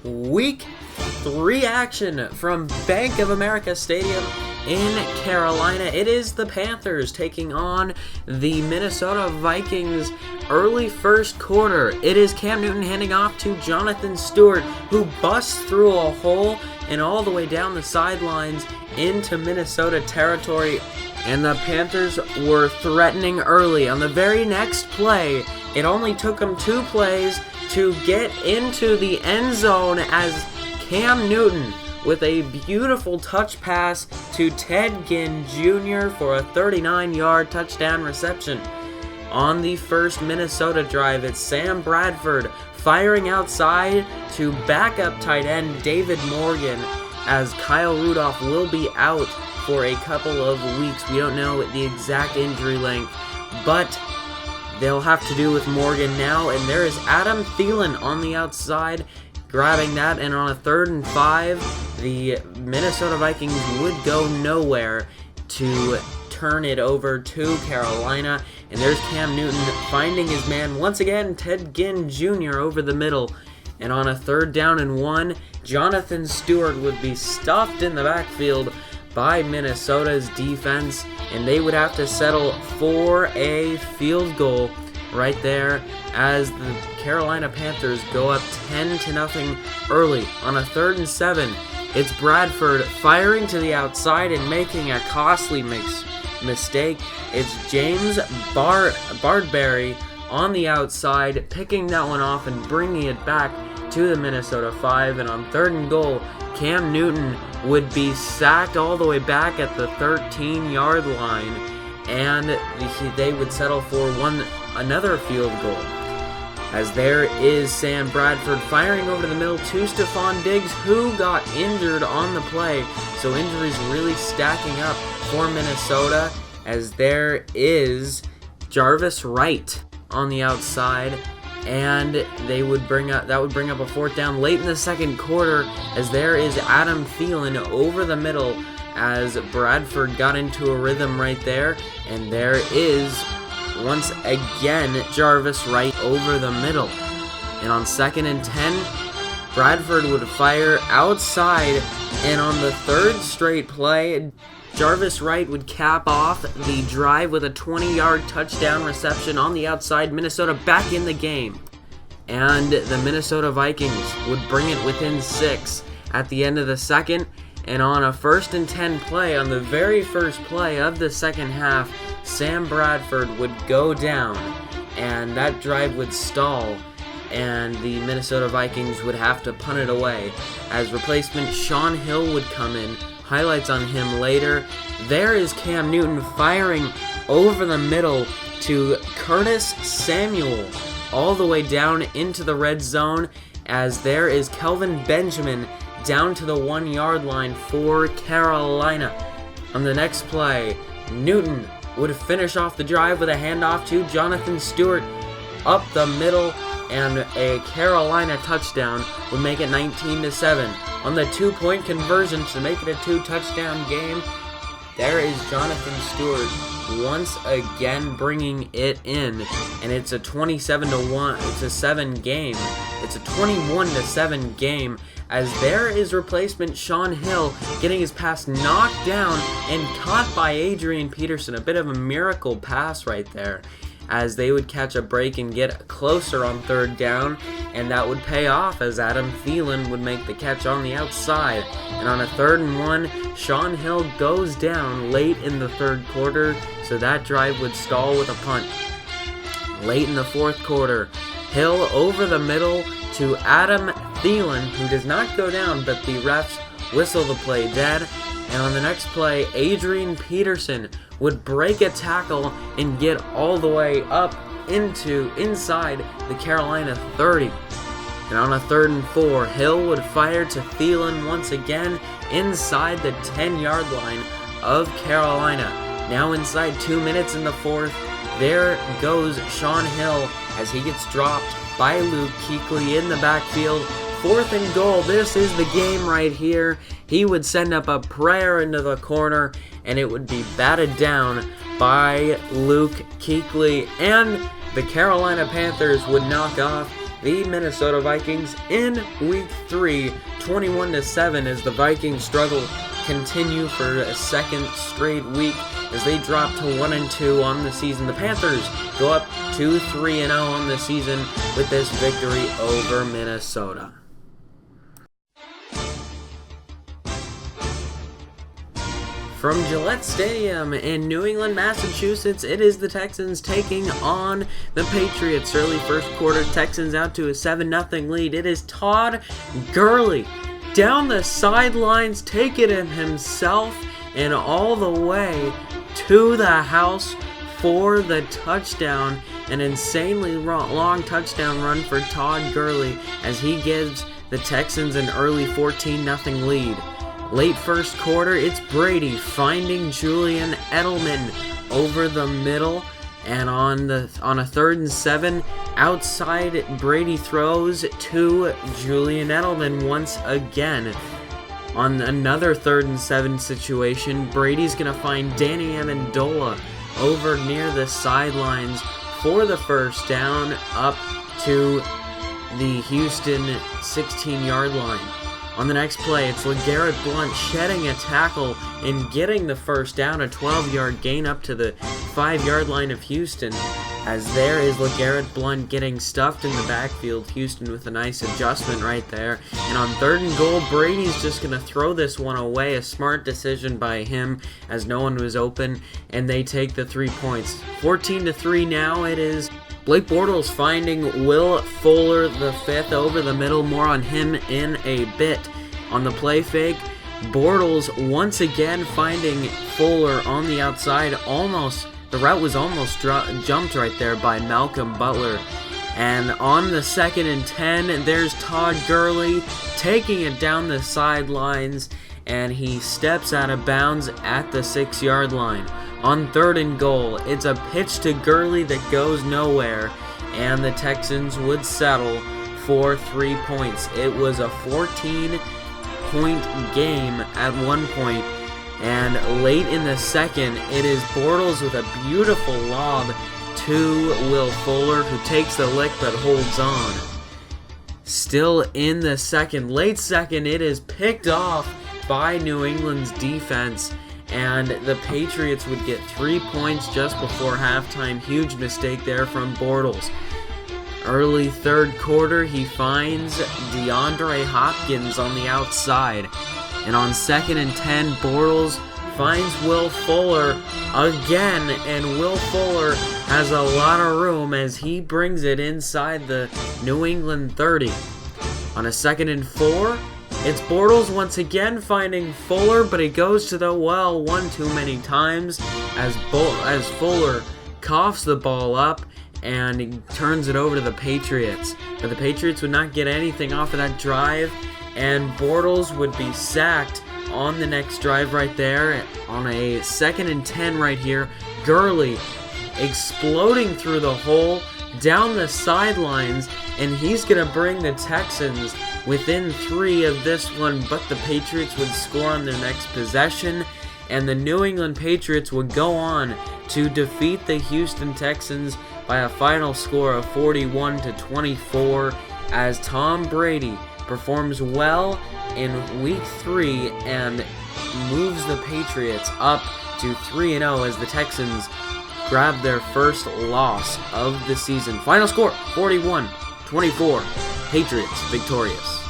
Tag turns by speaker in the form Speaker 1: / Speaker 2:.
Speaker 1: Week 3 action from Bank of America Stadium in Carolina. It is the Panthers taking on the Minnesota Vikings. Early first quarter, it is Cam Newton handing off to Jonathan Stewart, who busts through a hole and all the way down the sidelines into Minnesota territory. And the Panthers were threatening early. On the very next play, it only took them 2 plays to get into the end zone as Cam Newton with a beautiful touch pass to Ted Ginn Jr. for a 39-yard touchdown reception. On the first Minnesota drive, it's Sam Bradford firing outside to backup tight end David Morgan, as Kyle Rudolph will be out for a couple of weeks. We don't know the exact injury length, but they'll have to do with Morgan now. And there is Adam Thielen on the outside grabbing that, and on a 3rd and 5, the Minnesota Vikings would go nowhere to turn it over to Carolina. And there's Cam Newton finding his man once again, Ted Ginn Jr. over the middle. And on a 3rd down and 1, Jonathan Stewart would be stuffed in the backfield by Minnesota's defense, and they would have to settle for a field goal right there as the Carolina Panthers go up 10-0 early. On a 3rd and 7, it's Bradford firing to the outside and making a costly mistake. It's James Bardberry on the outside, picking that one off and bringing it back to the Minnesota 5. And on 3rd and goal, Cam Newton would be sacked all the way back at the 13-yard line, and they would settle for another field goal. As there is Sam Bradford firing over the middle to Stephon Diggs, who got injured on the play. So injuries really stacking up for Minnesota, as there is Jarvis Wright on the outside, and that would bring up a 4th down late in the second quarter, as there is Adam Thielen over the middle as Bradford got into a rhythm right there, and there is once again Jarvis Wright over the middle. And on 2nd and 10, Bradford would fire outside, and on the 3rd straight play, Jarvis Wright would cap off the drive with a 20-yard touchdown reception on the outside. Minnesota back in the game. And the Minnesota Vikings would bring it within 6 at the end of the second. And on a 1st and 10 play, on the very first play of the second half, Sam Bradford would go down, and that drive would stall, and the Minnesota Vikings would have to punt it away, as replacement Shaun Hill would come in. Highlights on him later. There is Cam Newton firing over the middle to Curtis Samuel all the way down into the red zone, as there is Kelvin Benjamin down to the 1-yard line for Carolina. On the next play, Newton would finish off the drive with a handoff to Jonathan Stewart up the middle, and a Carolina touchdown would make it 19-7. On the 2-point conversion to make it a 2-touchdown game, there is Jonathan Stewart once again bringing it in, and it's a 27-1. It's a 7 game. It's a 21-7 game, as there is replacement Shaun Hill getting his pass knocked down and caught by Adrian Peterson. A bit of a miracle pass right there, as they would catch a break and get closer on 3rd down, and that would pay off as Adam Thielen would make the catch on the outside. And on a 3rd and 1, Shaun Hill goes down late in the 3rd quarter, so that drive would stall with a punt. Late in the 4th quarter, Hill over the middle to Adam Thielen, who does not go down, but the refs whistle the play dead. And on the next play, Adrian Peterson would break a tackle and get all the way up inside the Carolina 30. And on a 3rd and 4, Hill would fire to Thielen once again inside the 10-yard line of Carolina. Now inside 2 minutes in the 4th, there goes Shaun Hill as he gets dropped by Luke Kuechly in the backfield. 4th and goal. This is the game right here. He would send up a prayer into the corner, and it would be batted down by Luke Kuechly, and the Carolina Panthers would knock off the Minnesota Vikings in Week 3, 21-7, as the Vikings struggle continue for a second straight week as they drop to 1-2 on the season. The Panthers go up to 3-0 on the season with this victory over Minnesota. From Gillette Stadium in New England, Massachusetts, it is the Texans taking on the Patriots. Early first quarter, Texans out to a 7-0 lead. It is Todd Gurley down the sidelines, taking it himself and all the way to the house for the touchdown. An insanely long touchdown run for Todd Gurley as he gives the Texans an early 14-0 lead. Late first quarter, it's Brady finding Julian Edelman over the middle, and on a 3rd and 7, outside Brady throws to Julian Edelman once again. On another 3rd and 7 situation, Brady's going to find Danny Amendola over near the sidelines for the first down up to the Houston 16-yard line. On the next play, it's LeGarrette Blount shedding a tackle and getting the first down, a 12-yard gain up to the 5-yard line of Houston. As there is LeGarrette Blount getting stuffed in the backfield. Houston with a nice adjustment right there. And on 3rd and goal, Brady's just going to throw this one away. A smart decision by him as no one was open, and they take the 3 points. 14-3 now it is. Blake Bortles finding Will Fuller the 5th over the middle. More on him in a bit. On the play fake, Bortles once again finding Fuller on the outside. The route was almost jumped right there by Malcolm Butler. And on the 2nd and 10, there's Todd Gurley taking it down the sidelines, and he steps out of bounds at the 6-yard line. On 3rd and goal, it's a pitch to Gurley that goes nowhere, and the Texans would settle for 3 points. It was a 14-point game at one point, and late in the second, it is Bortles with a beautiful lob to Will Fuller, who takes the lick but holds on. Still in the late second, it is picked off by New England's defense, and the Patriots would get 3 points just before halftime. Huge mistake there from Bortles. Early 3rd quarter, he finds DeAndre Hopkins on the outside. And on 2nd and 10, Bortles finds Will Fuller again, and Will Fuller has a lot of room as he brings it inside the New England 30. On a 2nd and 4, it's Bortles once again finding Fuller, but he goes to the well one too many times as Fuller coughs the ball up and turns it over to the Patriots. But the Patriots would not get anything off of that drive, and Bortles would be sacked on the next drive right there. On a 2nd and 10 right here, Gurley exploding through the hole down the sidelines, and he's going to bring the Texans within 3 of this one, but the Patriots would score on their next possession, and the New England Patriots would go on to defeat the Houston Texans by a final score of 41-24 as Tom Brady performs well in Week 3 and moves the Patriots up to 3-0 as the Texans grab their first loss of the season. Final score, 41-24, Patriots victorious.